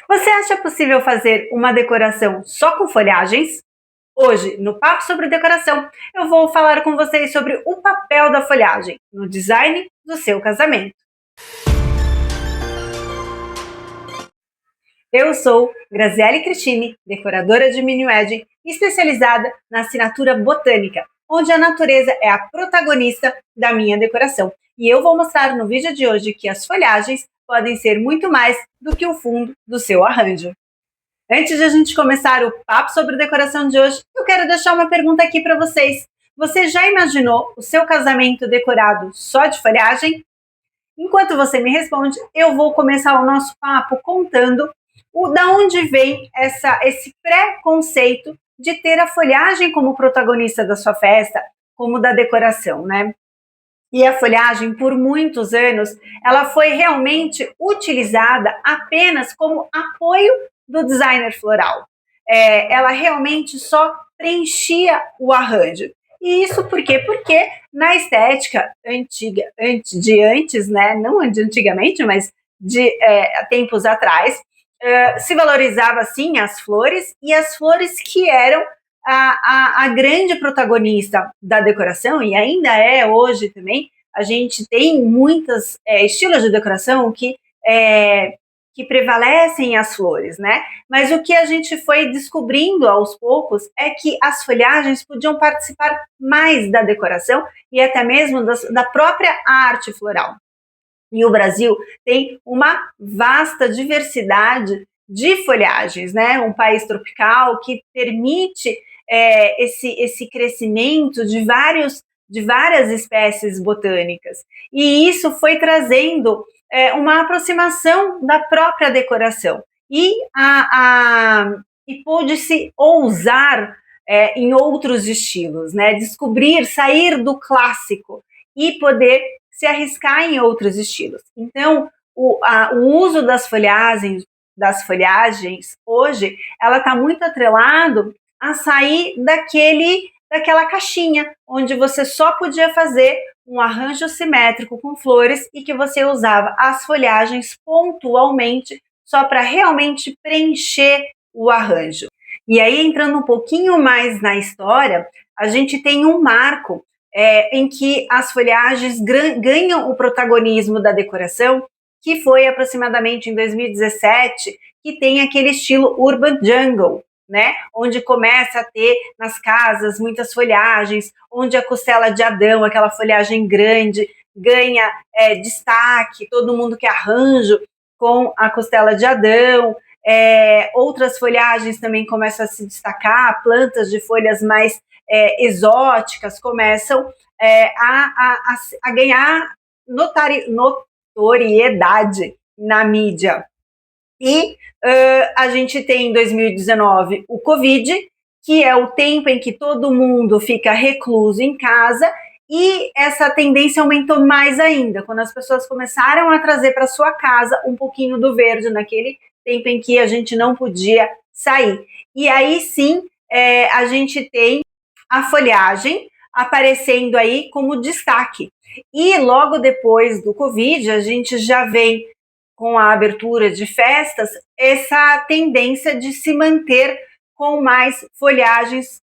Você acha possível fazer uma decoração só com folhagens? Hoje, no Papo sobre Decoração, eu vou falar com vocês sobre o papel da folhagem no design do seu casamento. Eu sou Graziele Cristine, decoradora de mini wedding, especializada na assinatura botânica, onde a natureza é a protagonista da minha decoração. E eu vou mostrar no vídeo de hoje que as folhagens podem ser muito mais do que o fundo do seu arranjo. Antes de a gente começar o papo sobre decoração de hoje, eu quero deixar uma pergunta aqui para vocês. Você já imaginou o seu casamento decorado só de folhagem? Enquanto você me responde, eu vou começar o nosso papo contando da onde vem esse pré-conceito de ter a folhagem como protagonista da sua festa, como da decoração, né? E a folhagem, por muitos anos, ela foi realmente utilizada apenas como apoio do designer floral. Ela realmente só preenchia o arranjo. E isso por quê? Porque na estética antiga, antes, né? Não de antigamente, mas de tempos atrás, se valorizava sim as flores, e as flores que eram a grande protagonista da decoração, e ainda é hoje também. A gente tem muitos estilos de decoração que prevalecem as flores, né? Mas o que a gente foi descobrindo aos poucos é que as folhagens podiam participar mais da decoração e até mesmo da própria arte floral. E o Brasil tem uma vasta diversidade de folhagens, né? Um país tropical que permite esse crescimento de várias espécies botânicas. E isso foi trazendo uma aproximação da própria decoração. E pôde-se ousar em outros estilos, né? Descobrir, sair do clássico e poder se arriscar em outros estilos. Então, o uso das folhagens hoje, ela está muito atrelado a sair daquela caixinha, onde você só podia fazer um arranjo simétrico com flores e que você usava as folhagens pontualmente só para realmente preencher o arranjo. E aí, entrando um pouquinho mais na história, a gente tem um marco em que as folhagens ganham o protagonismo da decoração, que foi aproximadamente em 2017, que tem aquele estilo Urban Jungle, né? Onde começa a ter nas casas muitas folhagens, onde a costela de Adão, aquela folhagem grande, ganha destaque, todo mundo quer arranjo com a costela de Adão. Outras folhagens também começam a se destacar, plantas de folhas mais exóticas começam a ganhar notoriedade na mídia. E a gente tem em 2019 o Covid, que é o tempo em que todo mundo fica recluso em casa, e essa tendência aumentou mais ainda, quando as pessoas começaram a trazer para sua casa um pouquinho do verde, naquele tempo em que a gente não podia sair. E aí sim, a gente tem a folhagem aparecendo aí como destaque. E logo depois do Covid, a gente já vem com a abertura de festas, essa tendência de se manter com mais folhagens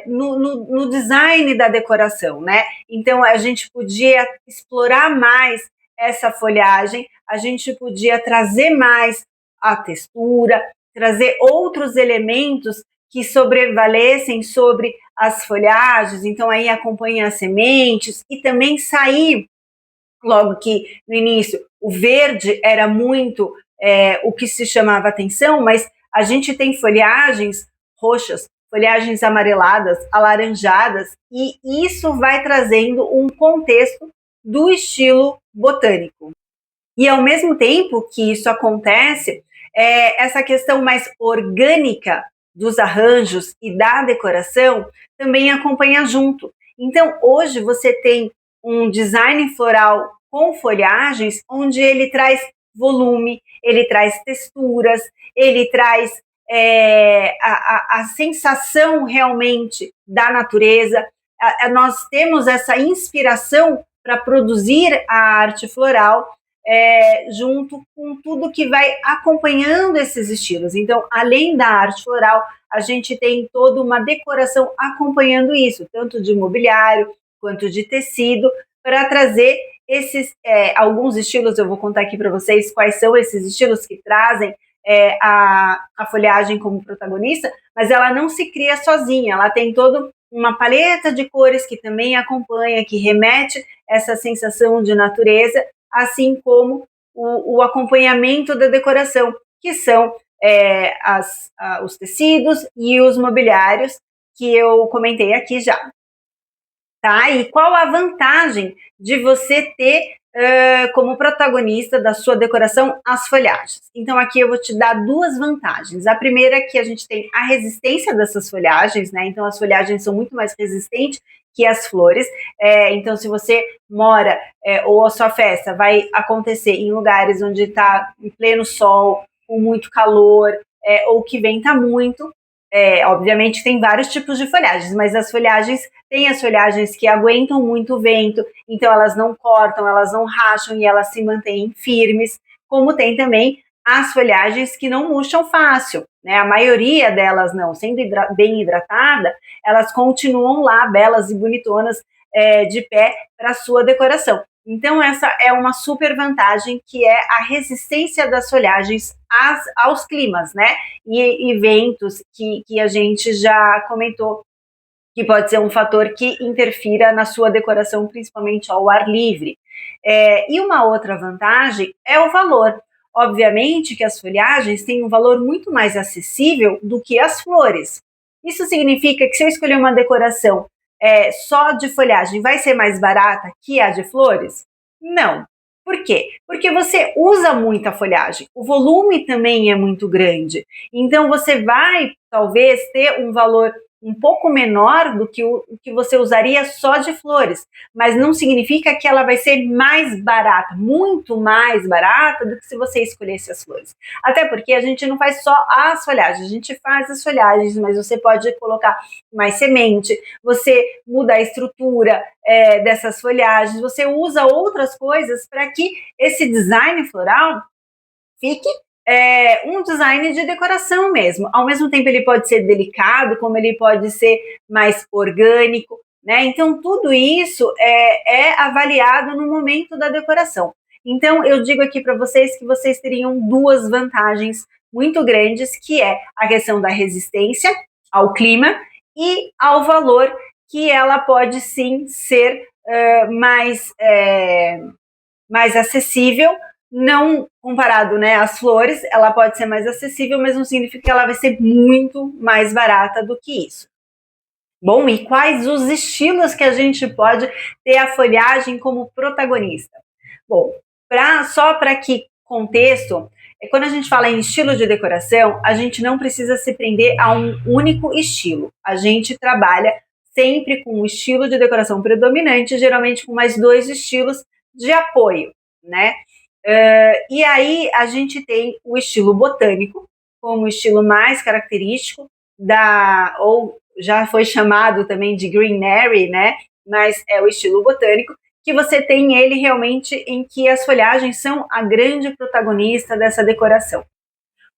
no design da decoração, né? Então, a gente podia explorar mais essa folhagem, a gente podia trazer mais a textura, trazer outros elementos que sobrevalecem sobre as folhagens, então aí acompanha as sementes, e também sair, logo que no início o verde era muito o que se chamava atenção, mas a gente tem folhagens roxas, folhagens amareladas, alaranjadas, e isso vai trazendo um contexto do estilo botânico. E ao mesmo tempo que isso acontece, essa questão mais orgânica dos arranjos e da decoração também acompanha junto. Então, hoje você tem um design floral com folhagens, onde ele traz volume, ele traz texturas, ele traz a sensação realmente da natureza. Nós temos essa inspiração para produzir a arte floral junto com tudo que vai acompanhando esses estilos. Então, além da arte floral, a gente tem toda uma decoração acompanhando isso, tanto de mobiliário quanto de tecido, para trazer esses alguns estilos. Eu vou contar aqui para vocês quais são esses estilos que trazem a folhagem como protagonista, mas ela não se cria sozinha, ela tem toda uma paleta de cores que também acompanha, que remete essa sensação de natureza, assim como o acompanhamento da decoração, que são os tecidos e os mobiliários que eu comentei aqui já. Tá? E qual a vantagem de você ter como protagonista da sua decoração as folhagens? Então aqui eu vou te dar duas vantagens. A primeira é que a gente tem a resistência dessas folhagens, né? Então as folhagens são muito mais resistentes que as flores. Então se você mora ou a sua festa vai acontecer em lugares onde está em pleno sol, com muito calor, ou que venta muito, obviamente tem vários tipos de folhagens, mas as folhagens tem as folhagens que aguentam muito vento, então elas não cortam, elas não racham e elas se mantêm firmes, como tem também as folhagens que não murcham fácil, né? A maioria delas não, sendo bem hidratada, elas continuam lá belas e bonitonas de pé para sua decoração. Então essa é uma super vantagem, que é a resistência das folhagens aos climas, né? E ventos que a gente já comentou, que pode ser um fator que interfira na sua decoração, principalmente ao ar livre. E uma outra vantagem é o valor. Obviamente que as folhagens têm um valor muito mais acessível do que as flores. Isso significa que se eu escolher uma decoração só de folhagem, vai ser mais barata que a de flores? Não. Por quê? Porque você usa muita folhagem, o volume também é muito grande. Então você vai, talvez, ter um valor um pouco menor do que o que você usaria só de flores, mas não significa que ela vai ser mais barata, muito mais barata do que se você escolhesse as flores. Até porque a gente não faz só as folhagens, a gente faz as folhagens, mas você pode colocar mais semente, você muda a estrutura dessas folhagens, você usa outras coisas para que esse design floral fique um design de decoração mesmo. Ao mesmo tempo ele pode ser delicado, como ele pode ser mais orgânico, né? Então tudo isso é avaliado no momento da decoração. Então eu digo aqui para vocês que vocês teriam duas vantagens muito grandes, que é a questão da resistência ao clima e ao valor, que ela pode sim ser mais acessível, não comparado, né, às flores, ela pode ser mais acessível, mas não significa que ela vai ser muito mais barata do que isso. Bom, e quais os estilos que a gente pode ter a folhagem como protagonista? Bom, só para que contexto, quando a gente fala em estilo de decoração, a gente não precisa se prender a um único estilo. A gente trabalha sempre com um estilo de decoração predominante, geralmente com mais dois estilos de apoio, né? E aí a gente tem o estilo botânico como o estilo mais característico ou já foi chamado também de greenery, né? Mas é o estilo botânico, que você tem ele realmente em que as folhagens são a grande protagonista dessa decoração.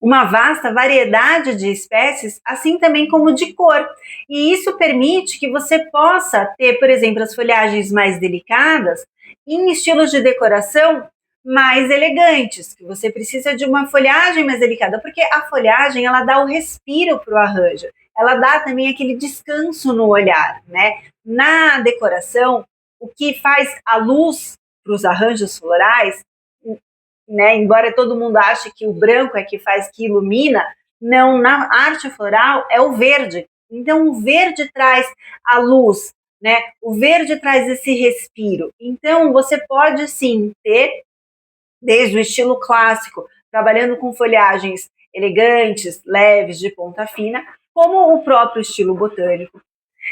Uma vasta variedade de espécies, assim também como de cor. E isso permite que você possa ter, por exemplo, as folhagens mais delicadas em estilos de decoração mais elegantes, que você precisa de uma folhagem mais delicada, porque a folhagem ela dá o respiro para o arranjo, ela dá também aquele descanso no olhar, né? Na decoração, o que faz a luz para os arranjos florais, né, embora todo mundo ache que o branco é que faz, que ilumina, não, na arte floral é o verde. Então o verde traz a luz, né? O verde traz esse respiro. Então você pode sim ter, desde o estilo clássico, trabalhando com folhagens elegantes, leves, de ponta fina, como o próprio estilo botânico.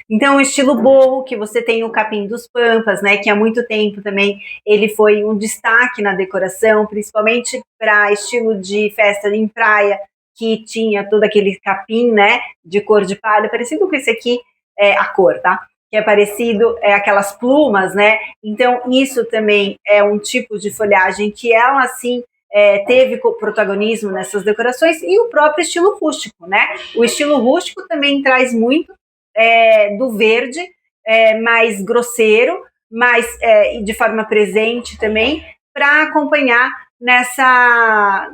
Então, o estilo boho, que você tem o capim dos pampas, né, que há muito tempo também ele foi um destaque na decoração, principalmente para estilo de festa em praia, que tinha todo aquele capim, né, de cor de palha, parecido com esse aqui, a cor, tá? que é parecido, aquelas plumas, né? Então, isso também é um tipo de folhagem que ela, assim, teve protagonismo nessas decorações, e o próprio estilo rústico, né? O estilo rústico também traz muito do verde, mais grosseiro, mais de forma presente também, para acompanhar nessa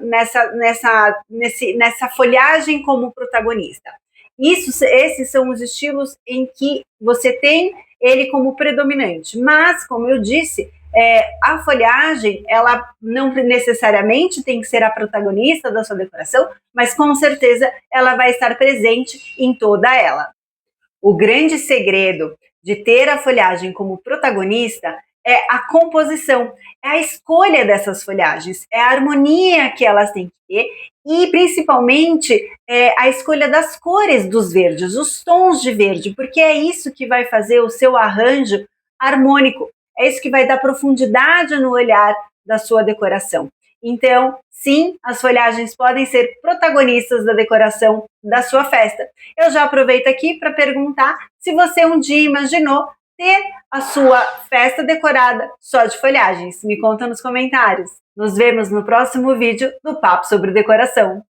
folhagem como protagonista. Esses são os estilos em que você tem ele como predominante, mas, como eu disse, a folhagem, ela não necessariamente tem que ser a protagonista da sua decoração, mas com certeza ela vai estar presente em toda ela. O grande segredo de ter a folhagem como protagonista é a composição, é a escolha dessas folhagens, é a harmonia que elas têm que ter, e principalmente a escolha das cores dos verdes, os tons de verde, porque é isso que vai fazer o seu arranjo harmônico, é isso que vai dar profundidade no olhar da sua decoração. Então, sim, as folhagens podem ser protagonistas da decoração da sua festa. Eu já aproveito aqui para perguntar se você um dia imaginou ter a sua festa decorada só de folhagens. Me conta nos comentários. Nos vemos no próximo vídeo do Papo sobre Decoração.